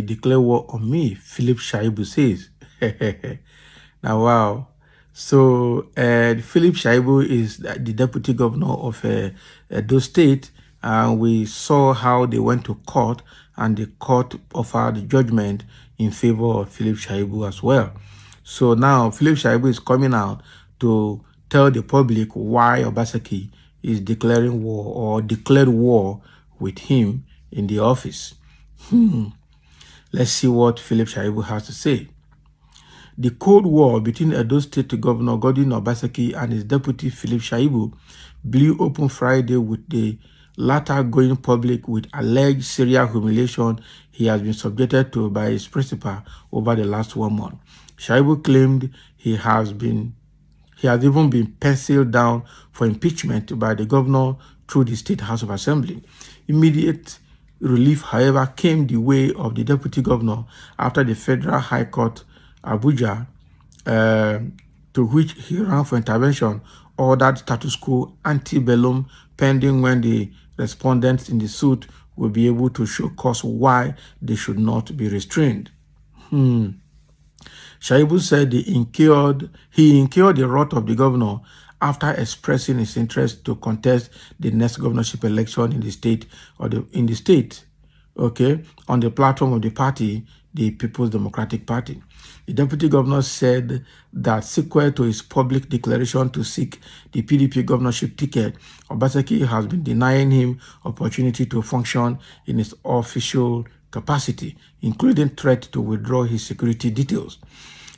declare war on me, Philip Shaibu says. Now, wow. So, Philip Shaibu is the deputy governor of Edo State, and we saw how they went to court, and the court offered judgment in favor of Philip Shaibu as well. So now Philip Shaibu is coming out to tell the public why Obaseki is declaring war or declared war with him in the office. Let's see what Philip Shaibu has to say. The Cold War between Edo State Governor Godwin Obaseki and his deputy Philip Shaibu blew open Friday, with the latter going public with alleged serial humiliation he has been subjected to by his principal over the last 1 month. Shaibu claimed he has even been penciled down for impeachment by the governor through the State House of Assembly. Immediate relief, however, came the way of the deputy governor after the Federal High Court, Abuja, to which he ran for intervention, ordered status quo antebellum pending when the respondents in the suit will be able to show cause why they should not be restrained. Shaibu said he incurred the wrath of the governor after expressing his interest to contest the next governorship election in the state, on the platform of the party, the People's Democratic Party. The deputy governor said that sequel to his public declaration to seek the PDP governorship ticket, Obaseki has been denying him opportunity to function in his official capacity, including threat to withdraw his security details.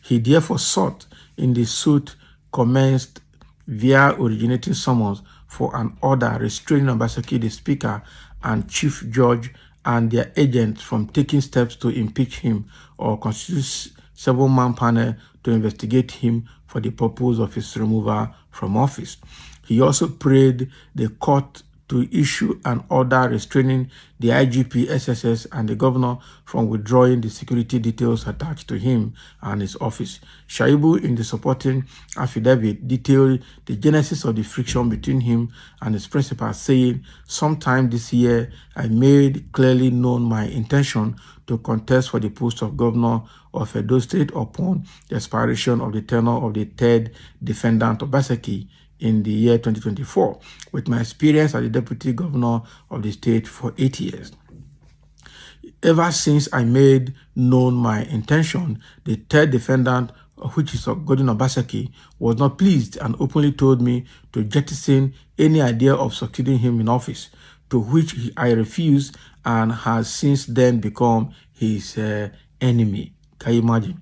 He therefore sought in the suit commenced via originating summons for an order restraining Obaseki, the Speaker, and Chief Judge and their agents from taking steps to impeach him or constitute several-man panel to investigate him for the purpose of his removal from office. He also prayed the court to issue an order restraining the IGP, SSS, and the governor from withdrawing the security details attached to him and his office. Shaibu, in the supporting affidavit, detailed the genesis of the friction between him and his principal, saying, "Sometime this year, I made clearly known my intention to contest for the post of governor of Edo State upon the expiration of the tenure of the third defendant, Obaseki, in the year 2024, with my experience as the deputy governor of the state for 8 years. Ever since I made known my intention, the third defendant, which is Godwin Obaseki, was not pleased and openly told me to jettison any idea of succeeding him in office, to which I refused and has since then become his enemy." Can you imagine?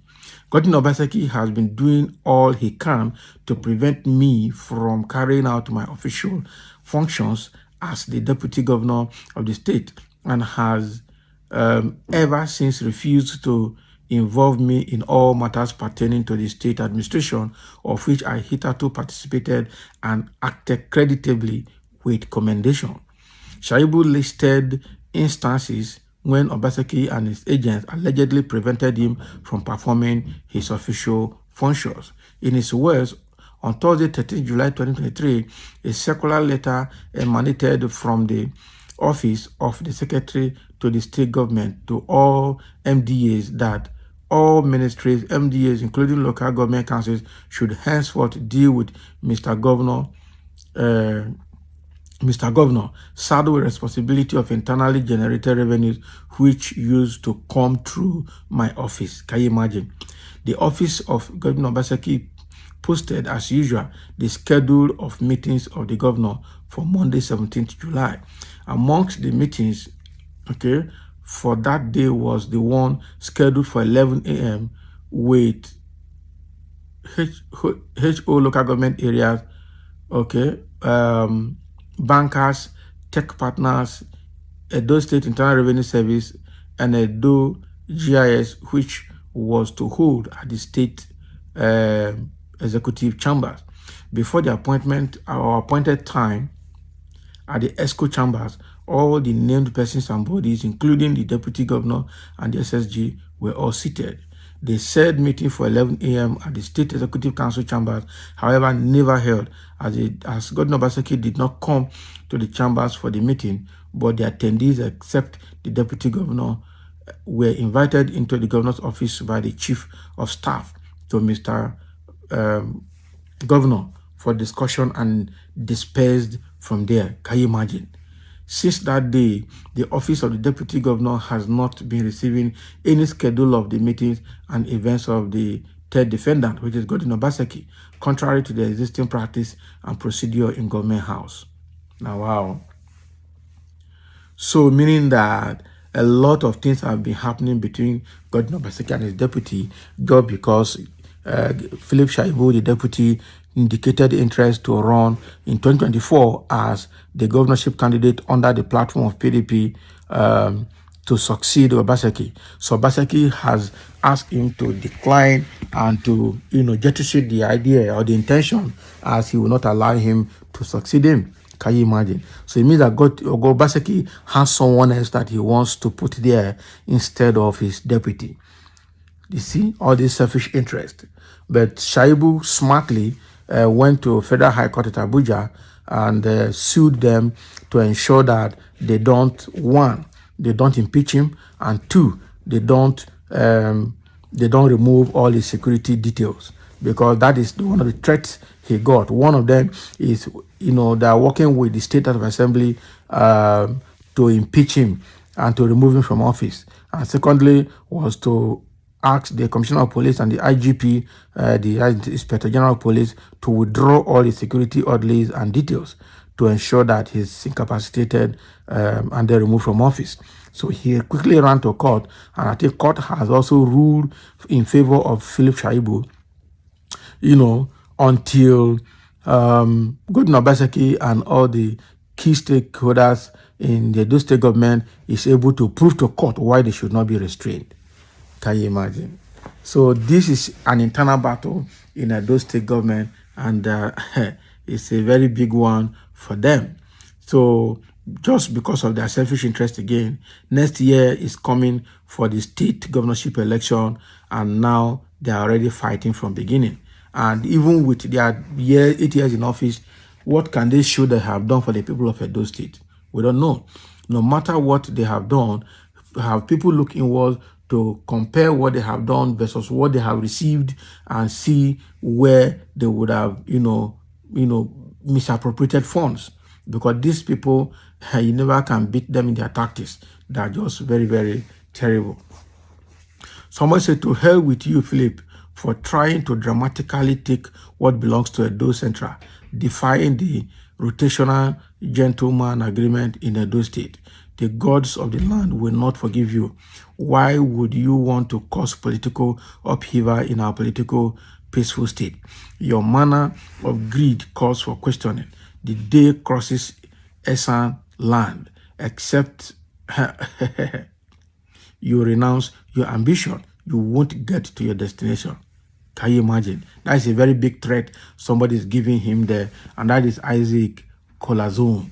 Godwin Obaseki has been doing all he can to prevent me from carrying out my official functions as the deputy governor of the state, and has ever since refused to involve me in all matters pertaining to the state administration, of which I hitherto participated and acted creditably with commendation. Shaibu listed instances when Obaseki and his agents allegedly prevented him from performing his official functions. In his words, on Thursday, 13 July 2023, a circular letter emanated from the office of the secretary to the state government to all MDAs that all ministries, MDAs, including local government councils, should henceforth deal with Mr. Governor, saddled with responsibility of internally generated revenues which used to come through my office. Can you imagine? The office of Governor Obaseki posted, as usual, the schedule of meetings of the governor for Monday, 17th July. Amongst the meetings, for that day was the one scheduled for 11 a.m. with HO local government areas, bankers, tech partners, Edo State Internal Revenue Service, and Edo GIS, which was to hold at the state executive chambers. Before the appointed time at the ESCO chambers, all the named persons and bodies, including the deputy governor and the SSG, were all seated. The said meeting for 11 a.m. at the State Executive Council chambers, however, never held, as Godwin Obaseki did not come to the chambers for the meeting, but the attendees, except the deputy governor, were invited into the governor's office by the chief of staff to Mr. Governor for discussion and dispersed from there. Can you imagine? Since that day, the office of the deputy governor has not been receiving any schedule of the meetings and events of the third defendant, which is Godwin Obaseki, contrary to the existing practice and procedure in Government House. Now, wow. So, meaning that a lot of things have been happening between Godwin Obaseki and his deputy, just because Philip Shaibu, the deputy, indicated interest to run in 2024 as the governorship candidate under the platform of PDP to succeed Obaseki. So Obaseki has asked him to decline and to, jettison the idea or the intention, as he will not allow him to succeed him. Can you imagine? So it means that Obaseki has someone else that he wants to put there instead of his deputy. You see, all this selfish interest. But Shaibu smartly went to Federal High Court at Abuja and sued them to ensure that they don't, one, they don't impeach him, and two, they don't remove all his security details, because that is one of the threats he got. One of them is, they are working with the State House of Assembly to impeach him and to remove him from office. And secondly was to ask the Commissioner of Police and the IGP, the Inspector General of Police, to withdraw all the security orderlies and details to ensure that he's incapacitated and then removed from office. So he quickly ran to court, and I think court has also ruled in favor of Philip Shaibu, until Godwin Obaseki and all the key stakeholders in the Edo State government is able to prove to court why they should not be restrained. Can you imagine? So this is an internal battle in Edo State government, and it's a very big one for them. So just because of their selfish interest again, next year is coming for the state governorship election, and now they are already fighting from beginning. And even with their 8 years in office, what can they show they have done for the people of Edo State? We don't know. No matter what they have done, have people look inward to compare what they have done versus what they have received and see where they would have, misappropriated funds. Because these people, you never can beat them in their tactics. They're just very, very terrible. Someone said, to hell with you, Philip, for trying to dramatically take what belongs to Edo Central, defying the rotational gentleman agreement in Edo State. The gods of the land will not forgive you. Why would you want to cause political upheaval in our political peaceful state? Your manner of greed calls for questioning. The day crosses Esan land, except you renounce your ambition, you won't get to your destination. Can you imagine? That is a very big threat somebody is giving him there, and that is Isaac Kolazon.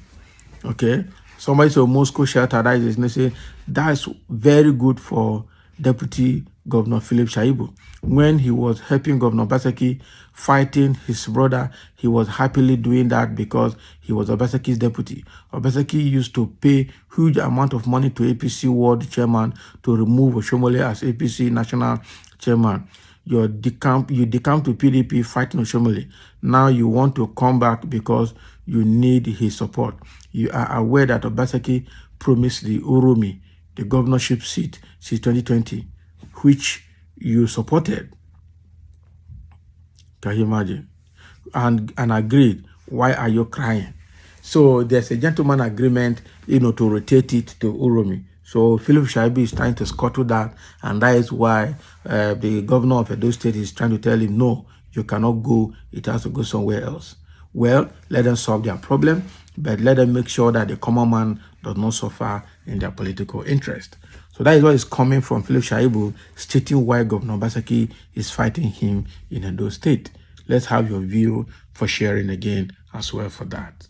Okay? Somebody said Moscow shelter, that is, that's very good for Deputy Governor Philip Shaibu. When he was helping Governor Obaseki fighting his brother, he was happily doing that because he was Obaseki's deputy. Obaseki used to pay huge amount of money to APC world chairman to remove Oshiomole as APC national chairman. You decamp to PDP fighting Oshiomole. Now you want to come back because you need his support. You are aware that Obaseki promised the Uromi the governorship seat since 2020, which you supported. Can you imagine? And agreed. Why are you crying? So there's a gentleman agreement, to rotate it to Uromi. So Philip Shaibu is trying to scuttle that, and that is why the governor of Edo State is trying to tell him, no, you cannot go. It has to go somewhere else. Well, let them solve their problem, but let them make sure that the common man does not suffer in their political interest. So that is what is coming from Philip Shaibu, stating why Governor Obaseki is fighting him in Edo State. Let's have your view for sharing again as well for that.